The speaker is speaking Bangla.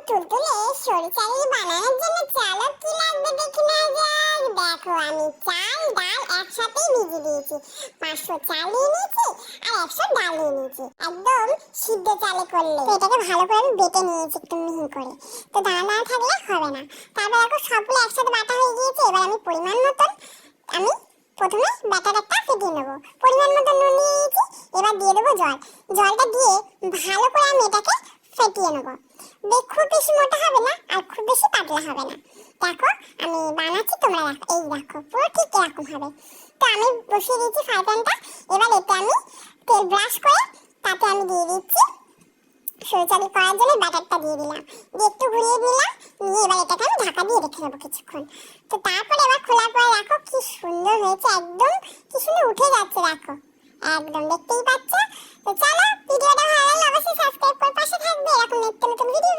তুলতুলে সরু চালের বানানোর জন্য চলো কি লাগবে দেখে নেওয়া যাক। দেখো আমি চাল ডাল একসাথেই ভিজিয়ে দিয়েছি। 500 চাল নিয়ে নিয়েছি আর 100 ডাল নিয়ে নিয়েছি। একদম সিদ্ধ চালে করলে তো এটাকে ভালো করে আমি বেটে নিয়েছি একটু মিহি করে। তো দানা দানা থাকলে হবে না। তারপর দেখো সবগুলো একসাথে বাটা হয়ে গিয়েছে। এবার আমি পরিমাণ মতন আমি প্রথমে ব্যাটারটা ফেটিয়ে নেবো। পরিমাণ মতো নুন নিয়ে নিয়েছি। এবার দিয়ে দেবো জল। জলটা দিয়ে ভালো করে আমি এটাকে ফেটিয়ে নেবো। খুব বেশি মোটা হবে না আর খুব বেশি পাতলা হবে না। দেখো আমি বানাচ্ছি, তোমরা দেখো, এই দেখো পুরো ঠিক এরকম হবে। তো আমি বসিয়ে দিয়েছি ফ্রাই প্যানটা। এবার এতে আমি তেল ব্রাশ করে তাতে আমি দিয়ে দিচ্ছি সরু চালের করার জন্য ব্যাটারটা দিয়ে দিলাম। দিয়ে একটু ঘুরিয়ে দিলাম। নিয়ে এবার এটাকে আমি ঢাকা দিয়ে রেখে দেবো কিছুক্ষণ। তো তারপরে এবার খোলার পরে দেখো কি সুন্দর হয়েছে, একদম কি সুন্দর উঠে যাচ্ছে দেখো, একদম দেখতেই পাচ্ছ। তো চলো ভিডিওটা ভালো লাগলে অবশ্যই সাবস্ক্রাইব করে পাশে থাকবে এরকম নিত্য নতুন ভিডিও